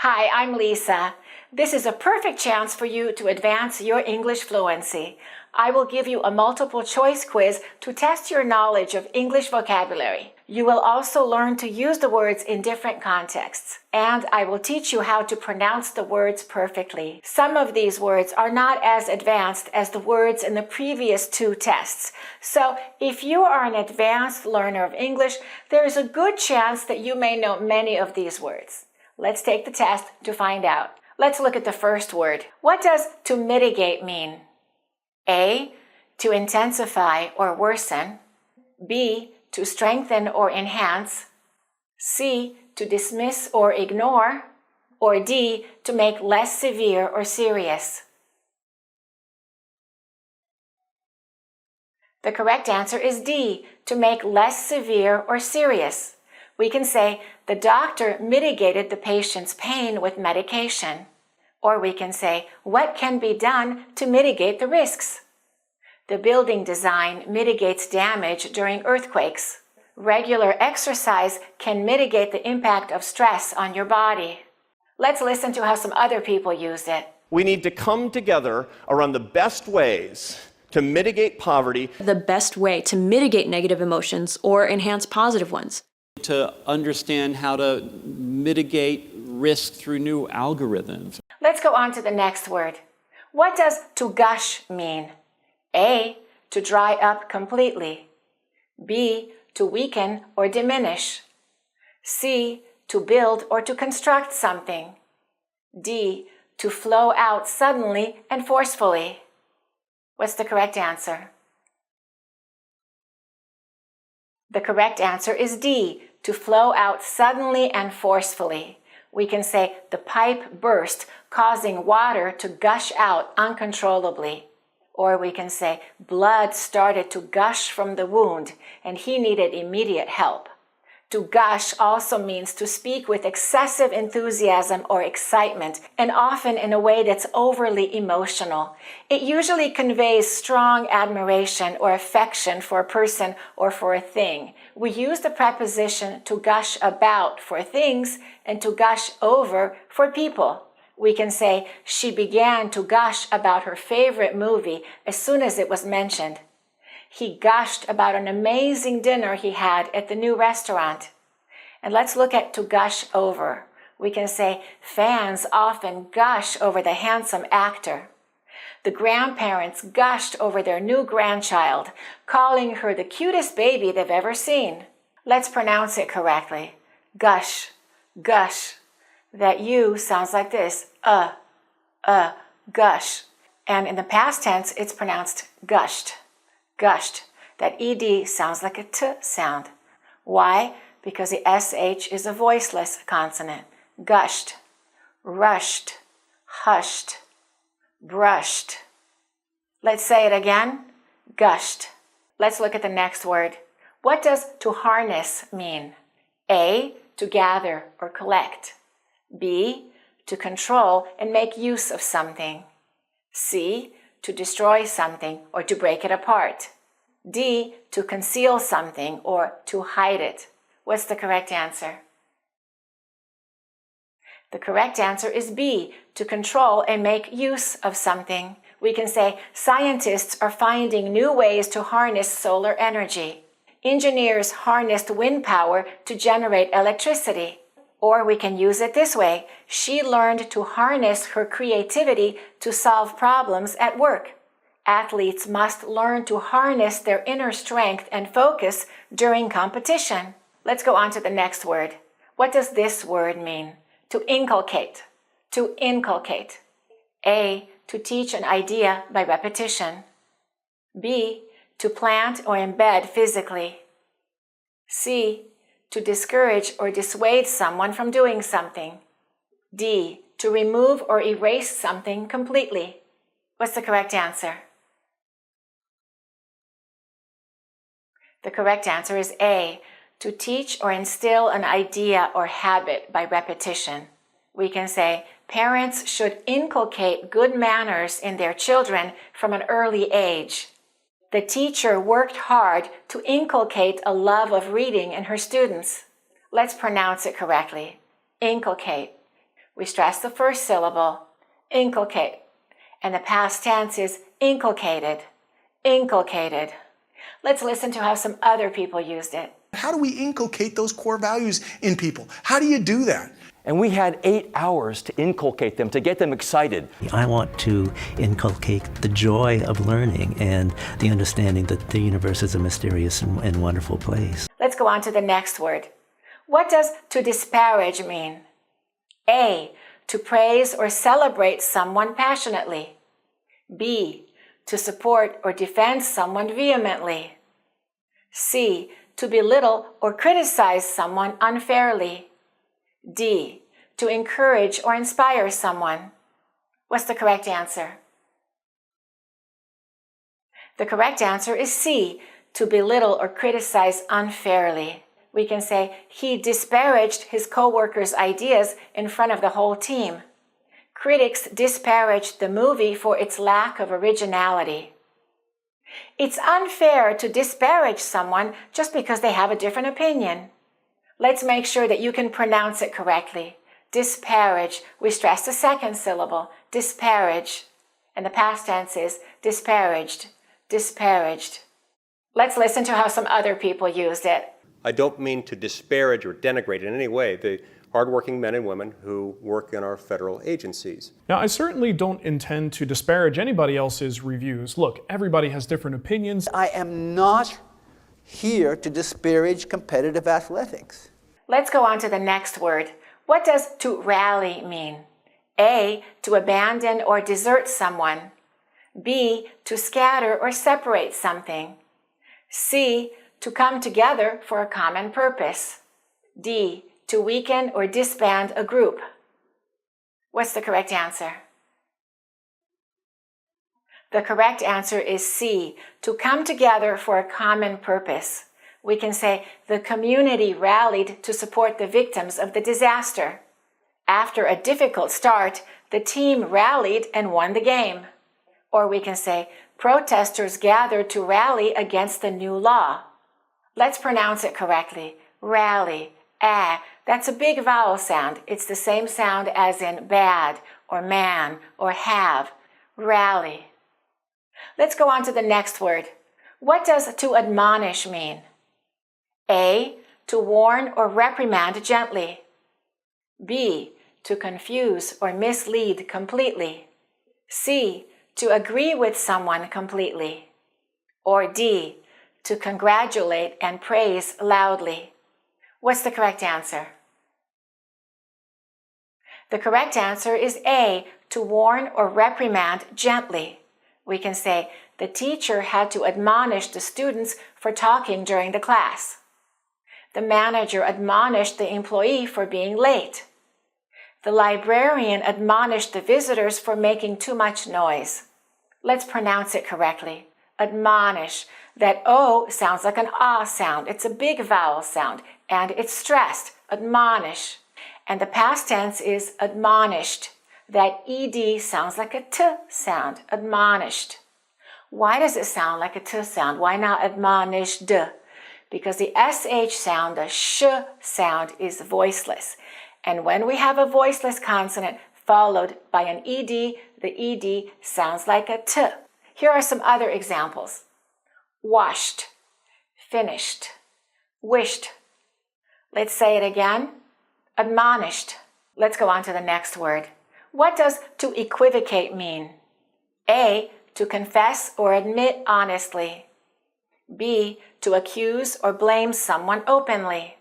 Hi, I'm Lisa. This is a perfect chance for you to advance your English fluency. I will give you a multiple choice quiz to test your knowledge of English vocabulary. You will also learn to use the words in different contexts, and I will teach you how to pronounce the words perfectly. Some of these words are not as advanced as the words in the previous two tests. So if you are an advanced learner of English, there is a good chance that you may know many of these words. Let's take the test to find out. Let's look at the first word. What does to mitigate mean? A, to intensify or worsen. B, to strengthen or enhance. C, to dismiss or ignore. Or D, to make less severe or serious. The correct answer is D, to make less severe or serious. We can say the doctor mitigated the patient's pain with medication. Or we can say, what can be done to mitigate the risks? The building design mitigates damage during earthquakes. Regular exercise can mitigate the impact of stress on your body. Let's listen to how some other people use it. We need to come together around the best ways to mitigate poverty. The best way to mitigate negative emotions or enhance positive ones. To understand how to mitigate risk through new algorithms. Let's go on to the next word. What does to gush mean? A, to dry up completely. B, to weaken or diminish. C, to build or to construct something. D, to flow out suddenly and forcefully. What's the correct answer? The correct answer is D, to flow out suddenly and forcefully. We can say the pipe burst, causing water to gush out uncontrollably. Or we can say blood started to gush from the wound and he needed immediate help. To gush also means to speak with excessive enthusiasm or excitement, and often in a way that's overly emotional. It usually conveys strong admiration or affection for a person or for a thing. We use the preposition to gush about for things and to gush over for people. We can say, she began to gush about her favorite movie as soon as it was mentioned. He gushed about an amazing dinner he had at the new restaurant. And let's look at to gush over. We can say, fans often gush over the handsome actor. The grandparents gushed over their new grandchild, calling her the cutest baby they've ever seen. Let's pronounce it correctly. Gush, gush. That U sounds like this, gush. And in the past tense, it's pronounced gushed, gushed. That ED sounds like a T sound. Why? Because the SH is a voiceless consonant. Gushed, rushed, hushed, brushed. Let's say it again. Gushed. Let's look at the next word. What does to harness mean? A, to gather or collect. B, to control and make use of something. C, to destroy something or to break it apart. D, to conceal something or to hide it. What's the correct answer? The correct answer is B, to control and make use of something. We can say scientists are finding new ways to harness solar energy. Engineers harnessed wind power to generate electricity. Or we can use it this way. She learned to harness her creativity to solve problems at work. Athletes must learn to harness their inner strength and focus during competition. Let's go on to the next word. What does this word mean? To inculcate. To inculcate. A, to teach an idea by repetition. B, to plant or embed physically. C, to discourage or dissuade someone from doing something. D, to remove or erase something completely. What's the correct answer? The correct answer is A, to teach or instill an idea or habit by repetition. We can say, parents should inculcate good manners in their children from an early age. The teacher worked hard to inculcate a love of reading in her students. Let's pronounce it correctly. Inculcate. We stress the first syllable, inculcate, and the past tense is inculcated, inculcated. Let's listen to how some other people used it. How do we inculcate those core values in people? How do you do that? And we had 8 hours to inculcate them, to get them excited. I want to inculcate the joy of learning and the understanding that the universe is a mysterious and wonderful place. Let's go on to the next word. What does to disparage mean? A, to praise or celebrate someone passionately. B, to support or defend someone vehemently. C, to belittle or criticize someone unfairly. D, to encourage or inspire someone. What's the correct answer? The correct answer is C, to belittle or criticize unfairly. We can say he disparaged his co-workers' ideas in front of the whole team. Critics disparaged the movie for its lack of originality. It's unfair to disparage someone just because they have a different opinion. Let's make sure that you can pronounce it correctly. Disparage. We stress the second syllable. Disparage. And the past tense is disparaged. Disparaged. Let's listen to how some other people used it. I don't mean to disparage or denigrate in any way the hardworking men and women who work in our federal agencies. Now, I certainly don't intend to disparage anybody else's reviews. Look, everybody has different opinions. I am not here to disparage competitive athletics. Let's go on to the next word. What does to rally mean? A, to abandon or desert someone. B, to scatter or separate something. C, to come together for a common purpose. D, to weaken or disband a group. What's the correct answer? The correct answer is C, to come together for a common purpose. We can say the community rallied to support the victims of the disaster. After a difficult start, the team rallied and won the game. Or we can say protesters gathered to rally against the new law. Let's pronounce it correctly. Rally. Ah, that's a big vowel sound. It's the same sound as in bad or man or have. Rally. Let's go on to the next word. What does to admonish mean? A, to warn or reprimand gently. B, to confuse or mislead completely. C, to agree with someone completely. Or D, to congratulate and praise loudly. What's the correct answer? The correct answer is A, to warn or reprimand gently. We can say the teacher had to admonish the students for talking during the class. The manager admonished the employee for being late. The librarian admonished the visitors for making too much noise. Let's pronounce it correctly. Admonish. That O sounds like an ah sound. It's a big vowel sound, and it's stressed. Admonish. And the past tense is admonished. That ed sounds like a t sound. Admonished. Why does it sound like a t sound? Why not admonished? Because the sh sound, the sh sound, is voiceless. And when we have a voiceless consonant followed by an ed, the ed sounds like a t. Here are some other examples. Washed, finished, wished. Let's say it again. Admonished. Let's go on to the next word. What does to equivocate mean? A, to confess or admit honestly. B, to accuse or blame someone openly.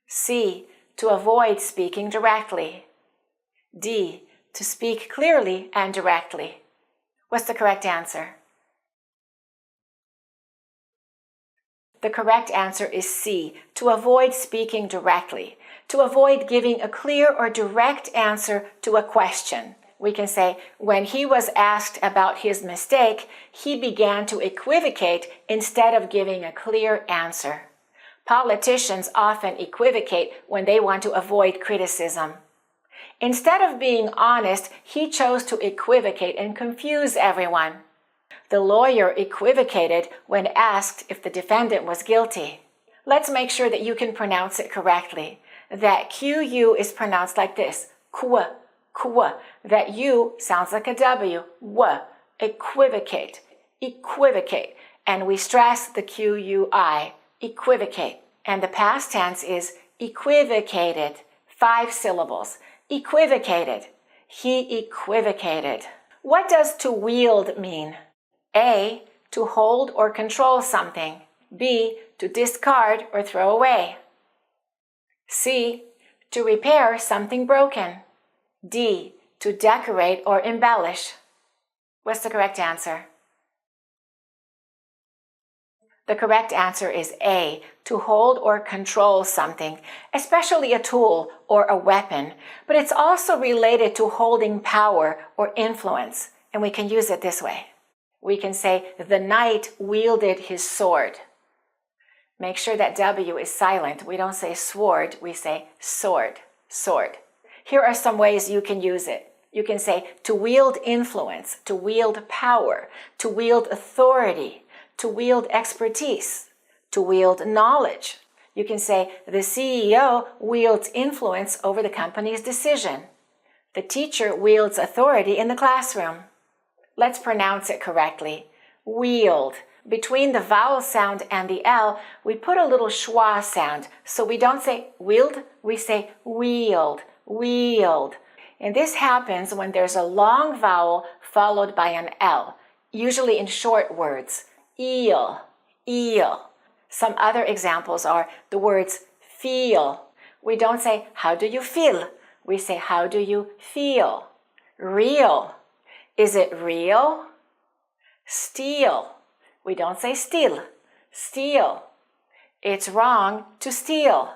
C, to avoid speaking directly. D, to speak clearly and directly. What's the correct answer? The correct answer is C, to avoid speaking directly, to avoid giving a clear or direct answer to a question. We can say, when he was asked about his mistake, he began to equivocate instead of giving a clear answer. Politicians often equivocate when they want to avoid criticism. Instead of being honest, he chose to equivocate and confuse everyone. The lawyer equivocated when asked if the defendant was guilty. Let's make sure that you can pronounce it correctly. That QU is pronounced like this, Qu, qu. That U sounds like a W. W. Equivocate, equivocate. And we stress the Q-U-I, equivocate. And the past tense is equivocated. 5 syllables. Equivocated. He equivocated. What does to wield mean? A, to hold or control something. B, to discard or throw away. C, to repair something broken. D, to decorate or embellish. What's the correct answer? The correct answer is A, to hold or control something, especially a tool or a weapon, but it's also related to holding power or influence, and we can use it this way. We can say, the knight wielded his sword. Make sure that W is silent. We don't say sword, we say sword, sword. Here are some ways you can use it. You can say to wield influence, to wield power, to wield authority, to wield expertise, to wield knowledge. You can say the CEO wields influence over the company's decision. The teacher wields authority in the classroom. Let's pronounce it correctly. Wield. Between the vowel sound and the L, we put a little schwa sound. So we don't say wield, we say wield, wield. And this happens when there's a long vowel followed by an L, usually in short words. Eel, eel. Some other examples are the words feel. We don't say, how do you feel? We say, how do you feel? Real. Is it real? Steal. We don't say steal. Steal. It's wrong to steal.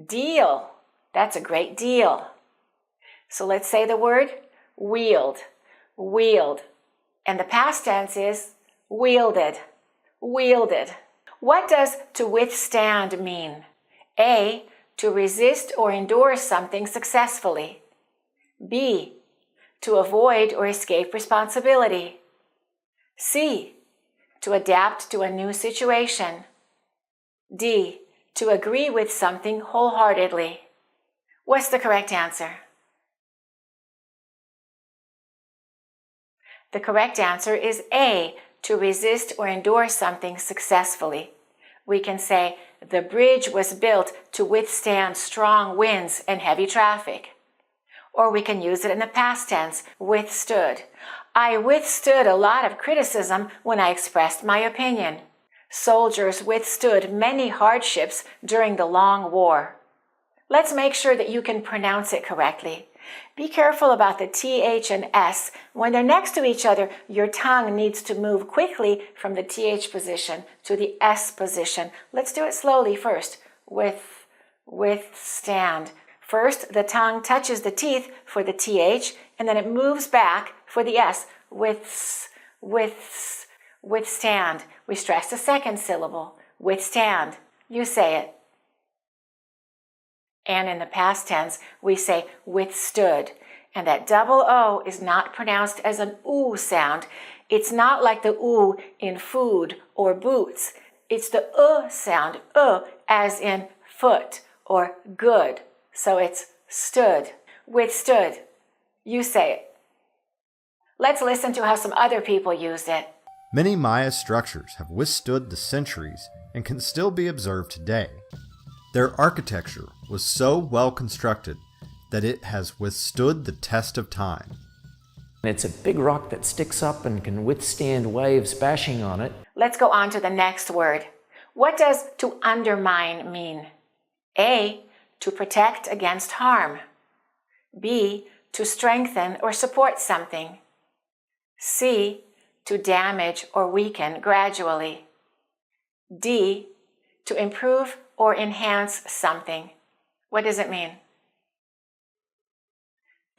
Deal. That's a great deal. So let's say the word wield, wield. And the past tense is wielded, wielded. What does to withstand mean? A, to resist or endure something successfully. B, to avoid or escape responsibility. C, to adapt to a new situation. D, to agree with something wholeheartedly. What's the correct answer? The correct answer is A, to resist or endure something successfully. We can say, the bridge was built to withstand strong winds and heavy traffic. Or we can use it in the past tense, withstood. I withstood a lot of criticism when I expressed my opinion. Soldiers withstood many hardships during the long war. Let's make sure that you can pronounce it correctly. Be careful about the TH and S. When they're next to each other, your tongue needs to move quickly from the TH position to the S position. Let's do it slowly first. Withstand. First, the tongue touches the teeth for the TH, and then it moves back for the S. Withstand. We stress the second syllable. Withstand. You say it. And in the past tense, we say withstood. And that double O is not pronounced as an oo sound. It's not like the oo in food or boots. It's the sound, as in foot or good. So it's stood, withstood. You say it. Let's listen to how some other people used it. Many Maya structures have withstood the centuries and can still be observed today. Their architecture was so well constructed that it has withstood the test of time. It's a big rock that sticks up and can withstand waves bashing on it. Let's go on to the next word. What does to undermine mean? A, to protect against harm. B, to strengthen or support something. C, to damage or weaken gradually. D, to improve or enhance something. What does it mean?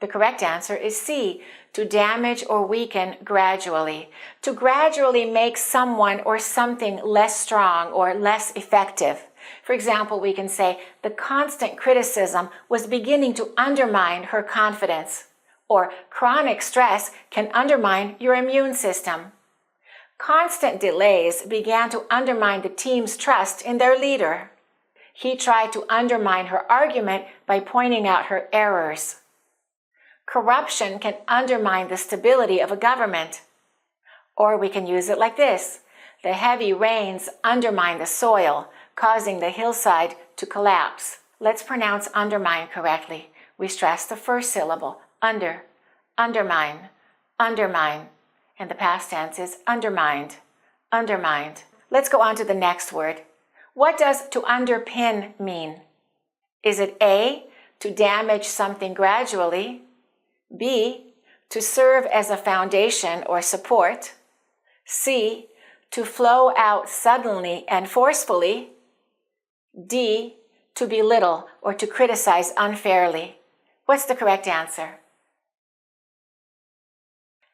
The correct answer is C, to damage or weaken gradually. To gradually make someone or something less strong or less effective. For example, we can say, the constant criticism was beginning to undermine her confidence. Or chronic stress can undermine your immune system. Constant delays began to undermine the team's trust in their leader. He tried to undermine her argument by pointing out her errors. Corruption can undermine the stability of a government. Or we can use it like this. The heavy rains undermine the soil, causing the hillside to collapse. Let's pronounce undermine correctly. We stress the first syllable, under, undermine, undermine. And the past tense is undermined, undermined. Let's go on to the next word. What does to underpin mean? Is it A, to damage something gradually, B, to serve as a foundation or support, C, to flow out suddenly and forcefully, D, to belittle or to criticize unfairly? What's the correct answer?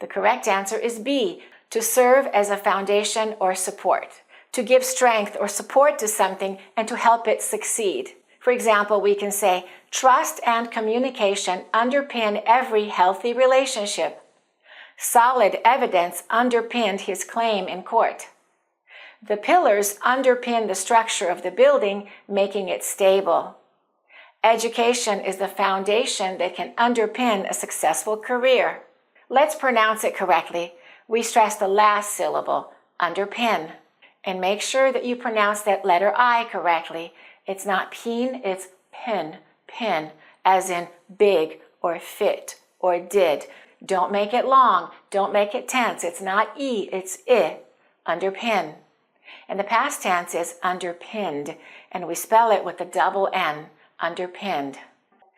The correct answer is B, to serve as a foundation or support, to give strength or support to something and to help it succeed. For example, we can say, trust and communication underpin every healthy relationship. Solid evidence underpinned his claim in court. The pillars underpin the structure of the building, making it stable. Education is the foundation that can underpin a successful career. Let's pronounce it correctly. We stress the last syllable, underpin. And make sure that you pronounce that letter I correctly. It's not peen, it's pin, pin, as in big or fit or did. Don't make it long. Don't make it tense. It's not E, it's I, underpin. And the past tense is underpinned, and we spell it with a double N, underpinned.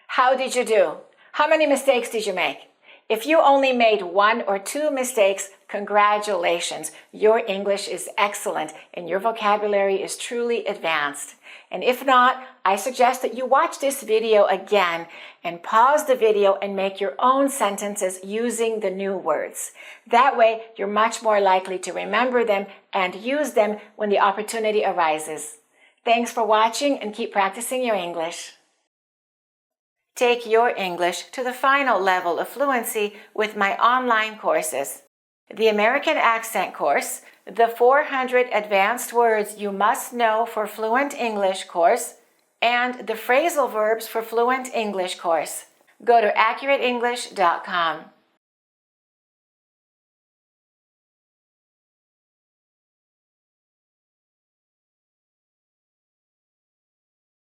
How did you do? How many mistakes did you make? If you only made 1 or 2 mistakes, congratulations. Your English is excellent and your vocabulary is truly advanced. And if not, I suggest that you watch this video again and pause the video and make your own sentences using the new words. That way, you're much more likely to remember them and use them when the opportunity arises. Thanks for watching and keep practicing your English. Take your English to the final level of fluency with my online courses. The American Accent course, the 400 Advanced Words You Must Know for Fluent English course, and the Phrasal Verbs for Fluent English course. Go to accurateenglish.com.